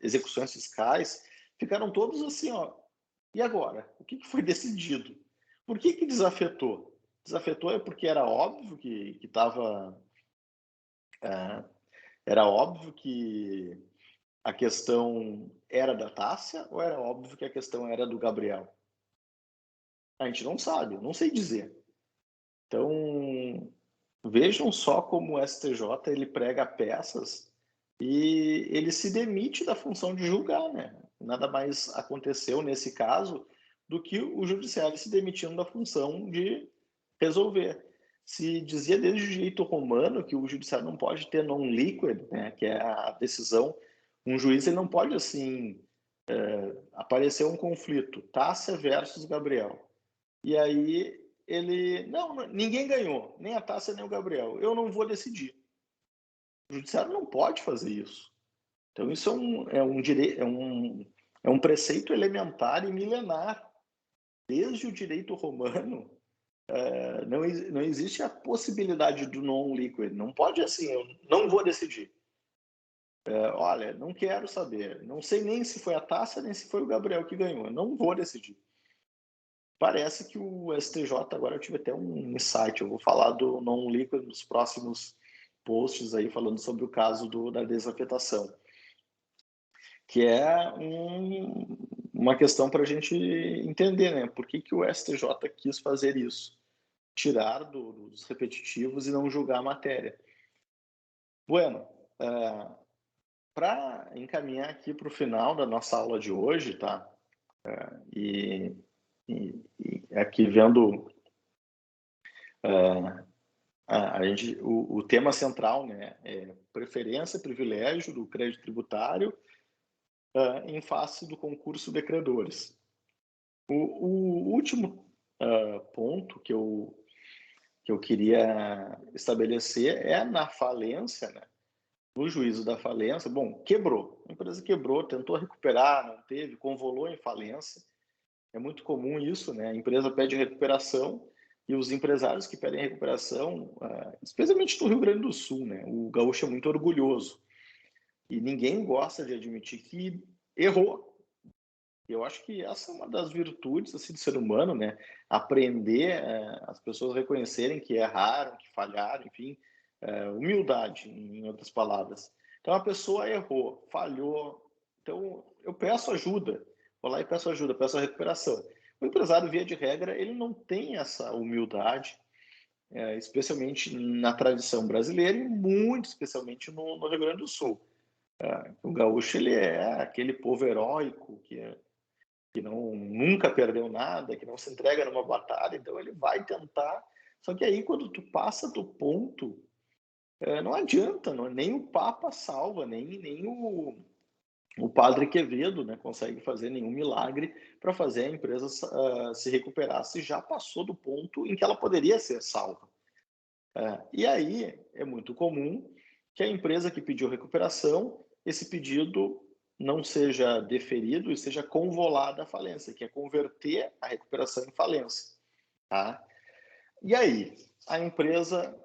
execuções fiscais, ficaram todos assim, ó. E agora? O que foi decidido? Por que desafetou? Desafetou é porque era óbvio que estava... era óbvio que a questão era da Tássia ou era óbvio que a questão era do Gabriel? A gente não sabe, não sei dizer. Então, vejam só como o STJ ele prega peças e ele se demite da função de julgar, né? Nada mais aconteceu nesse caso do que o judiciário se demitindo da função de resolver. Se dizia desde o direito romano que o judiciário não pode ter non liquid, né? Que é a decisão, um juiz ele não pode assim aparecer um conflito, Tássia versus Gabriel. E aí não, ninguém ganhou, nem a Tássia nem o Gabriel. Eu não vou decidir. O judiciário não pode fazer isso. Então isso é um preceito elementar e milenar. Desde o direito romano, não existe a possibilidade do non-liquid. Não pode assim, eu não vou decidir. Olha, não quero saber. Não sei nem se foi a taça, nem se foi o Gabriel que ganhou. Eu não vou decidir. Parece que o STJ, agora eu tive até um insight, eu vou falar do non-liquid nos próximos posts aí, falando sobre o caso da desafetação, que é uma questão para a gente entender, né? Por que o STJ quis fazer isso? Tirar dos repetitivos e não julgar a matéria. Bueno, para encaminhar aqui para o final da nossa aula de hoje, tá? E aqui vendo o tema central, né, é preferência, privilégio do crédito tributário em face do concurso de credores. O último ponto que eu queria estabelecer é na falência, né, no juízo da falência. Bom, quebrou, a empresa quebrou, tentou recuperar, não teve, convolou em falência. É muito comum isso, né? A empresa pede recuperação e os empresários que pedem recuperação, especialmente no Rio Grande do Sul, né? O gaúcho é muito orgulhoso e ninguém gosta de admitir que errou. Eu acho que essa é uma das virtudes assim, do ser humano, né? Aprender, as pessoas reconhecerem que erraram, que falharam, enfim, humildade, em outras palavras. Então a pessoa errou, falhou, então eu peço ajuda. Vou lá e peço ajuda, peço a recuperação. O empresário, via de regra, ele não tem essa humildade, especialmente na tradição brasileira e muito especialmente no Rio Grande do Sul. O gaúcho, ele é aquele povo heróico que nunca perdeu nada, que não se entrega numa batalha, então ele vai tentar. Só que aí, quando tu passa do ponto, não adianta, nem o Papa salva, nem o Padre Quevedo, né, consegue fazer nenhum milagre para fazer a empresa se recuperar se já passou do ponto em que ela poderia ser salva. E aí é muito comum que a empresa que pediu recuperação, esse pedido não seja deferido e seja convolada à falência, que é converter a recuperação em falência. Tá? E aí, a empresa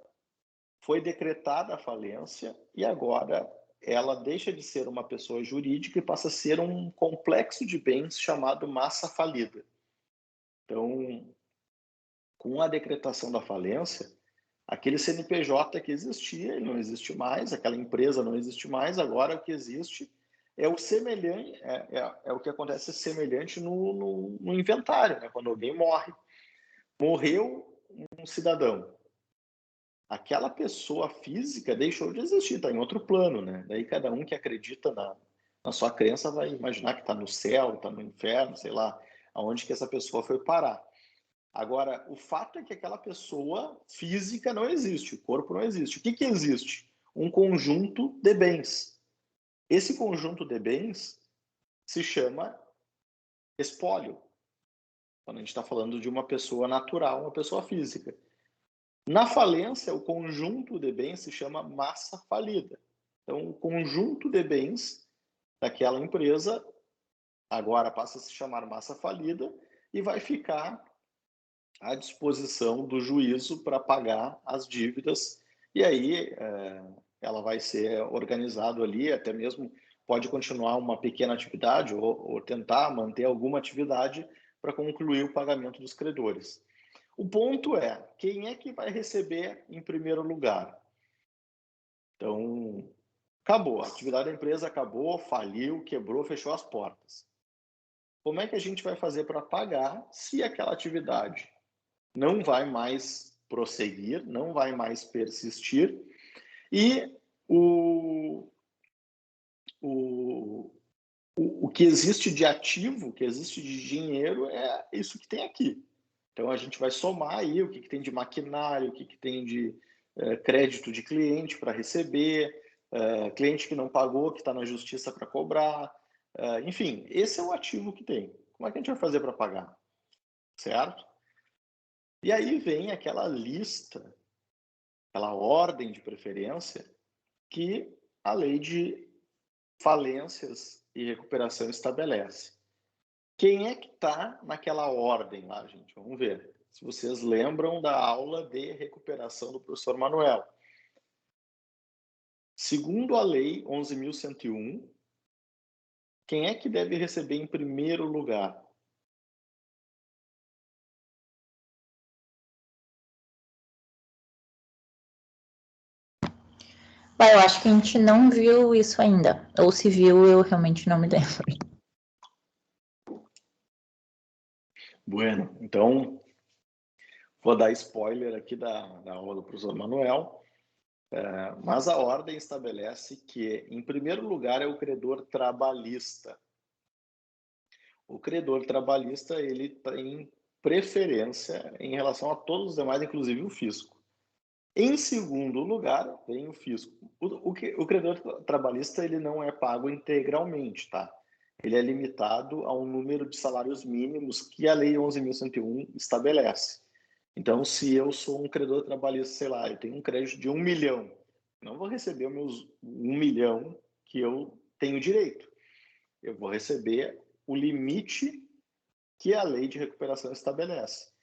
foi decretada a falência e agora ela deixa de ser uma pessoa jurídica e passa a ser um complexo de bens chamado massa falida. Então, com a decretação da falência, aquele CNPJ que existia, ele não existe mais, aquela empresa não existe mais, agora o que existe é o semelhante, é o que acontece semelhante no inventário, né? Quando alguém morre. Morreu um cidadão. Aquela pessoa física deixou de existir, está em outro plano, né? Daí cada um que acredita na sua crença vai imaginar que está no céu, está no inferno, sei lá, aonde que essa pessoa foi parar. Agora, o fato é que aquela pessoa física não existe, o corpo não existe. O que existe? Um conjunto de bens. Esse conjunto de bens se chama espólio, quando a gente está falando de uma pessoa natural, uma pessoa física. Na falência, o conjunto de bens se chama massa falida. Então, o conjunto de bens daquela empresa agora passa a se chamar massa falida e vai ficar à disposição do juízo para pagar as dívidas. E aí ela vai ser organizado ali, até mesmo pode continuar uma pequena atividade ou tentar manter alguma atividade para concluir o pagamento dos credores. O ponto é, quem é que vai receber em primeiro lugar? Então, acabou, a atividade da empresa acabou, faliu, quebrou, fechou as portas. Como é que a gente vai fazer para pagar se aquela atividade não vai mais prosseguir, não vai mais persistir e o que existe de ativo, o que existe de dinheiro é isso que tem aqui. Então, a gente vai somar aí o que tem de maquinário, o que tem de crédito de cliente para receber, cliente que não pagou, que está na justiça para cobrar. Enfim, esse é o ativo que tem. Como é que a gente vai fazer para pagar? Certo? E aí vem aquela lista, aquela ordem de preferência que a lei de falências e recuperação estabelece. Quem é que está naquela ordem lá, gente? Vamos ver. se vocês lembram da aula de recuperação do professor Manuel. Segundo a Lei 11.101, quem é que deve receber em primeiro lugar?
Eu acho que a gente não viu isso ainda. Ou se viu, eu realmente não me lembro.
Bueno, então, vou dar spoiler aqui da aula do professor Manuel, mas a ordem estabelece que, em primeiro lugar, é o credor trabalhista. O credor trabalhista, ele tem preferência em relação a todos os demais, inclusive o fisco. Em segundo lugar, vem o fisco. O credor trabalhista, ele não é pago integralmente, tá? Ele é limitado a um número de salários mínimos que a Lei 11.101 estabelece. Então, se eu sou um credor trabalhista, sei lá, eu tenho um crédito de 1 milhão, não vou receber os meus 1 milhão que eu tenho direito. Eu vou receber o limite que a Lei de Recuperação estabelece.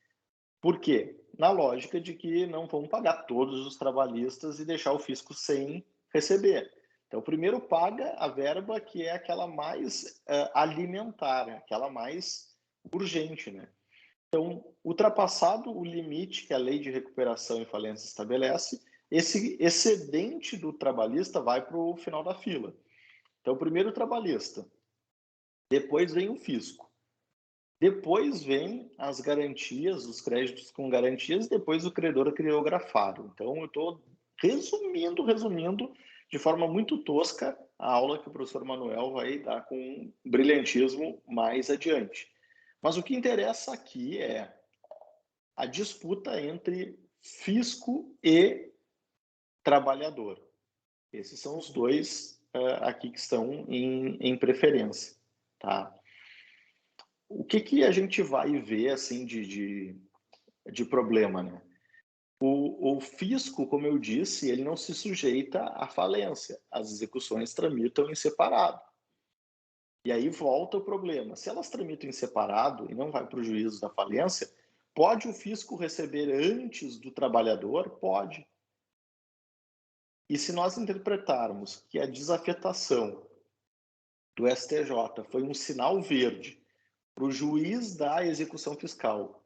Por quê? Na lógica de que não vão pagar todos os trabalhistas e deixar o fisco sem receber. Então, primeiro paga a verba que é aquela mais alimentar, aquela mais urgente, né? Então, ultrapassado o limite que a Lei de Recuperação e Falência estabelece, esse excedente do trabalhista vai para o final da fila. Então, primeiro o trabalhista, depois vem o fisco. Depois vem as garantias, os créditos com garantias, depois o credor criografado. Então, eu estou resumindo de forma muito tosca a aula que o professor Manuel vai dar com brilhantismo mais adiante. Mas o que interessa aqui é a disputa entre fisco e trabalhador. Esses são os dois aqui que estão em preferência, tá? O que a gente vai ver assim de problema, né? O fisco, como eu disse, ele não se sujeita à falência. As execuções tramitam em separado. E aí volta o problema. Se elas tramitam em separado e não vai para o juízo da falência, pode o fisco receber antes do trabalhador? Pode. E se nós interpretarmos que a desafetação do STJ foi um sinal verde para o juiz da execução fiscal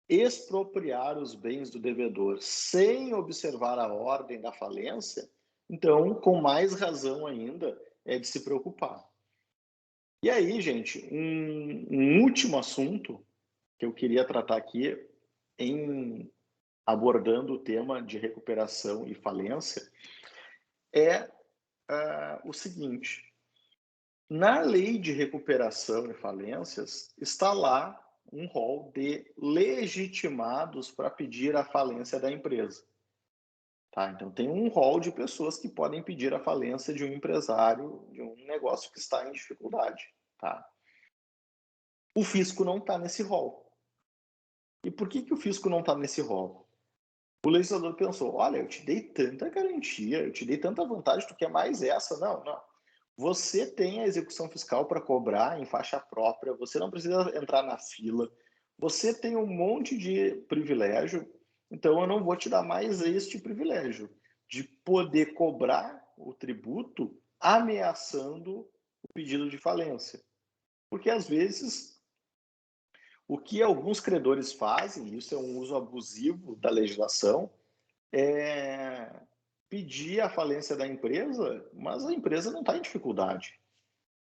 expropriar os bens do devedor sem observar a ordem da falência, então, com mais razão ainda, é de se preocupar. E aí, gente, um último assunto que eu queria tratar aqui, abordando o tema de recuperação e falência, é o seguinte: na lei de recuperação e falências, está lá um rol de legitimados para pedir a falência da empresa. Tá? Então, tem um rol de pessoas que podem pedir a falência de um empresário, de um negócio que está em dificuldade. Tá? O fisco não está nesse rol. E por que o fisco não está nesse rol? O legislador pensou, olha, eu te dei tanta garantia, eu te dei tanta vantagem, tu quer mais essa? Não. Você tem a execução fiscal para cobrar em faixa própria, você não precisa entrar na fila, você tem um monte de privilégio, então eu não vou te dar mais este privilégio de poder cobrar o tributo ameaçando o pedido de falência. Porque às vezes o que alguns credores fazem, isso é um uso abusivo da legislação, é pedir a falência da empresa, mas a empresa não está em dificuldade.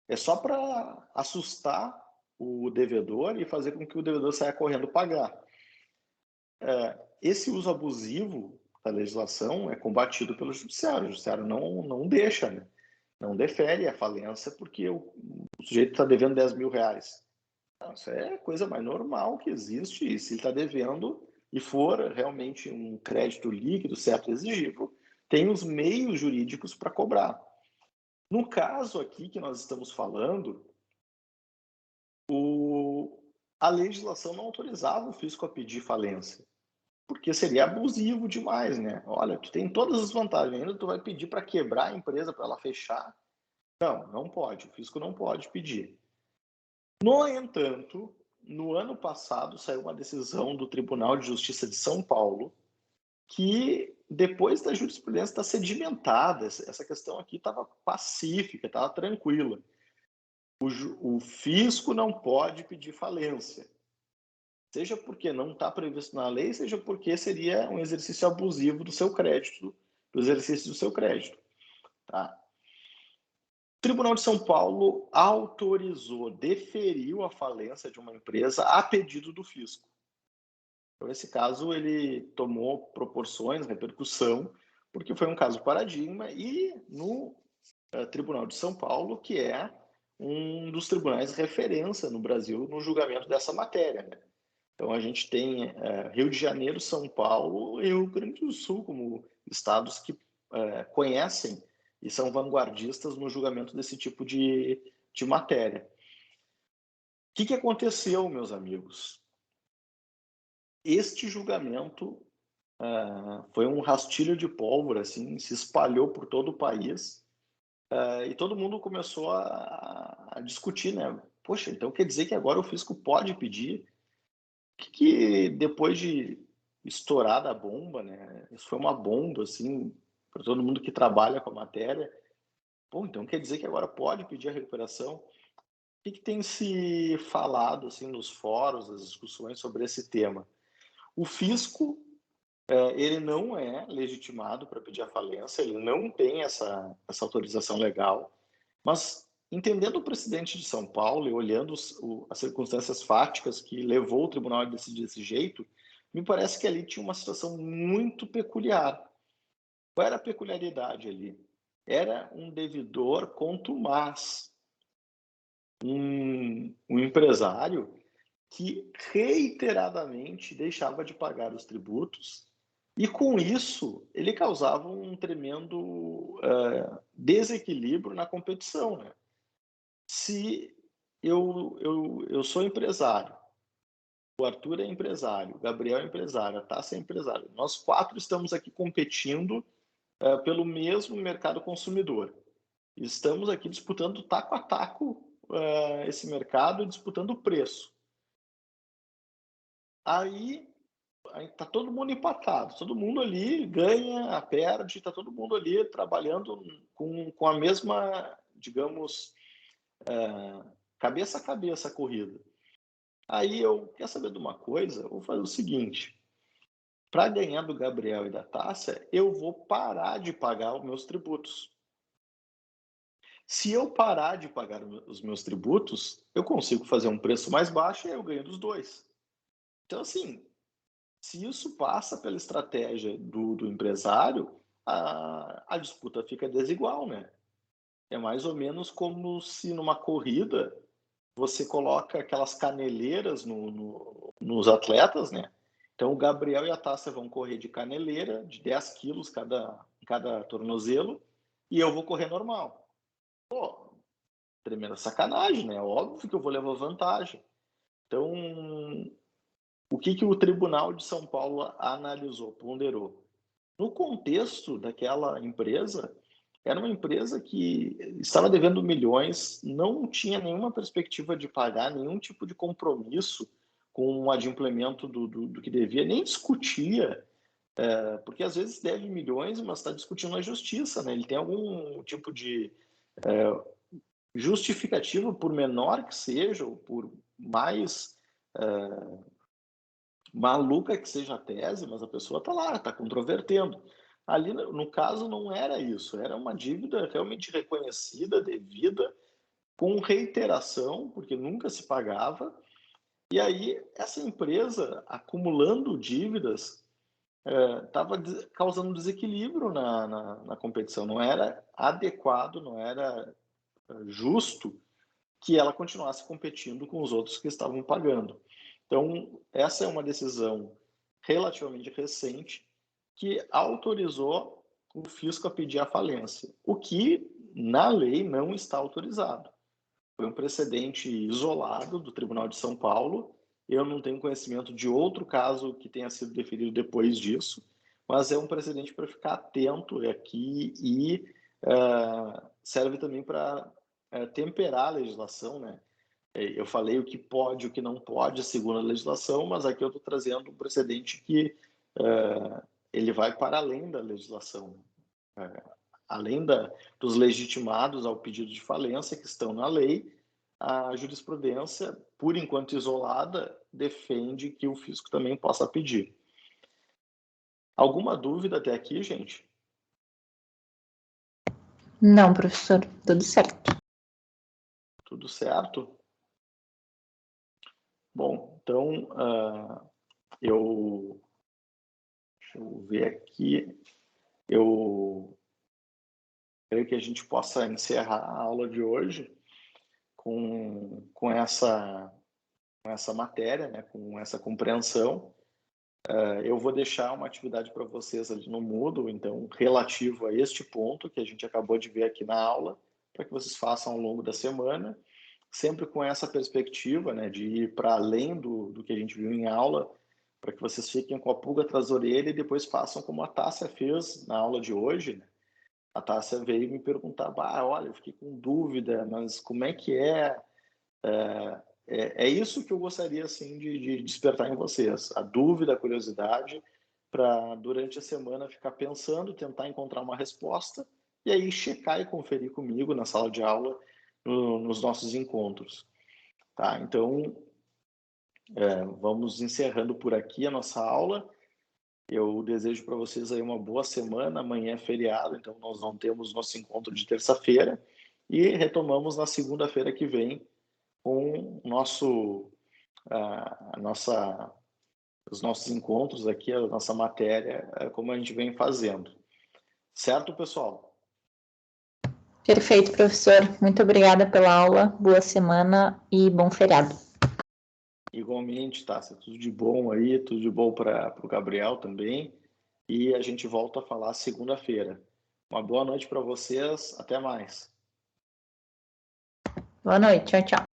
É só para assustar o devedor e fazer com que o devedor saia correndo pagar. Esse uso abusivo da legislação é combatido pelo judiciário. O judiciário não deixa, né? Não defere a falência porque o sujeito está devendo 10 mil reais. Não, isso é a coisa mais normal que existe. E se ele está devendo e for realmente um crédito líquido, certo, exigível, tem os meios jurídicos para cobrar. No caso aqui que nós estamos falando, a legislação não autorizava o fisco a pedir falência, porque seria abusivo demais, né? Olha, tu tem todas as vantagens, ainda tu vai pedir para quebrar a empresa, para ela fechar? Não pode, o fisco não pode pedir. No entanto, no ano passado saiu uma decisão do Tribunal de Justiça de São Paulo que, depois da jurisprudência estar sedimentada, essa questão aqui estava pacífica, estava tranquila. O fisco não pode pedir falência, seja porque não está previsto na lei, seja porque seria um exercício abusivo do seu crédito, do exercício do seu crédito. Tá? O Tribunal de São Paulo autorizou, deferiu a falência de uma empresa a pedido do fisco. Então, esse caso ele tomou proporções, repercussão, porque foi um caso paradigma e no Tribunal de São Paulo, que é um dos tribunais referência no Brasil no julgamento dessa matéria, né? Então, a gente tem Rio de Janeiro, São Paulo e Rio Grande do Sul como estados que conhecem e são vanguardistas no julgamento desse tipo de matéria. O que aconteceu, meus amigos? Este julgamento foi um rastilho de pólvora, assim, se espalhou por todo o país e todo mundo começou a discutir, né? Poxa, então quer dizer que agora o fisco pode pedir? Que depois de estourada a bomba, né? Isso foi uma bomba, assim, para todo mundo que trabalha com a matéria. Pô, então quer dizer que agora pode pedir a recuperação? O que tem se falado, assim, nos fóruns, nas discussões sobre esse tema? O fisco, ele não é legitimado para pedir a falência, ele não tem essa autorização legal, mas entendendo o precedente de São Paulo e olhando as circunstâncias fáticas que levou o tribunal a decidir desse jeito, me parece que ali tinha uma situação muito peculiar. Qual era a peculiaridade ali? Era um devedor contumaz, um empresário que reiteradamente deixava de pagar os tributos e, com isso, ele causava um tremendo desequilíbrio na competição, né? Se eu sou empresário, o Arthur é empresário, o Gabriel é empresário, a Tássia é empresário, nós 4 estamos aqui competindo pelo mesmo mercado consumidor. Estamos aqui disputando taco a taco esse mercado, disputando o preço. Aí está todo mundo empatado, todo mundo ali ganha, perde, está todo mundo ali trabalhando com a mesma, digamos, cabeça a cabeça a corrida. Aí eu, quer saber de uma coisa? Eu vou fazer o seguinte, para ganhar do Gabriel e da Tássia, eu vou parar de pagar os meus tributos. Se eu parar de pagar os meus tributos, eu consigo fazer um preço mais baixo e eu ganho dos dois. Então, assim, se isso passa pela estratégia do empresário, a disputa fica desigual, né? É mais ou menos como se numa corrida você coloca aquelas caneleiras nos atletas, né? Então, o Gabriel e a Tássia vão correr de caneleira, de 10 quilos cada tornozelo, e eu vou correr normal. Pô, tremenda sacanagem, né? Óbvio que eu vou levar vantagem. Então, o que o Tribunal de São Paulo analisou, ponderou? No contexto daquela empresa, era uma empresa que estava devendo milhões, não tinha nenhuma perspectiva de pagar, nenhum tipo de compromisso com o adimplemento do que devia, nem discutia, porque às vezes deve milhões, mas está discutindo na justiça, né? Ele tem algum tipo de justificativa, por menor que seja, ou por mais maluca que seja a tese, mas a pessoa está lá, está controvertendo. Ali, no caso, não era isso, era uma dívida realmente reconhecida, devida, com reiteração, porque nunca se pagava. E aí, essa empresa, acumulando dívidas, estava causando desequilíbrio na competição. Não era adequado, não era justo que ela continuasse competindo com os outros que estavam pagando. Então, essa é uma decisão relativamente recente que autorizou o fisco a pedir a falência, o que na lei não está autorizado. Foi um precedente isolado do Tribunal de São Paulo. Eu não tenho conhecimento de outro caso que tenha sido deferido depois disso, mas é um precedente para ficar atento aqui e serve também para temperar a legislação, né? Eu falei o que pode, o que não pode, segundo a legislação, mas aqui eu estou trazendo um precedente que ele vai para além da legislação. Além dos legitimados ao pedido de falência que estão na lei, a jurisprudência, por enquanto isolada, defende que o fisco também possa pedir. Alguma dúvida até aqui, gente?
Não, professor, tudo certo.
Tudo certo? Bom, então, deixa eu ver aqui, eu creio que a gente possa encerrar a aula de hoje com essa matéria, né, com essa compreensão. Eu vou deixar uma atividade para vocês ali no Moodle, então, relativo a este ponto que a gente acabou de ver aqui na aula, para que vocês façam ao longo da semana, sempre com essa perspectiva, né, de ir para além do que a gente viu em aula, para que vocês fiquem com a pulga atrás da orelha e depois façam como a Tássia fez na aula de hoje, né? A Tássia veio me perguntar, olha, eu fiquei com dúvida, mas como é que é? É isso que eu gostaria, assim, de despertar em vocês, a dúvida, a curiosidade, para durante a semana ficar pensando, tentar encontrar uma resposta e aí checar e conferir comigo na sala de aula, nos nossos encontros. Tá? Então, vamos encerrando por aqui a nossa aula. Eu desejo para vocês aí uma boa semana. Amanhã é feriado, então nós não temos nosso encontro de terça-feira e retomamos na segunda-feira que vem com os nossos encontros aqui, a nossa matéria, como a gente vem fazendo. Certo, pessoal?
Perfeito, professor. Muito obrigada pela aula. Boa semana e bom feriado.
Igualmente, tá? Tudo de bom aí, tudo de bom para o Gabriel também. E a gente volta a falar segunda-feira. Uma boa noite para vocês. Até mais.
Boa noite. Tchau, tchau.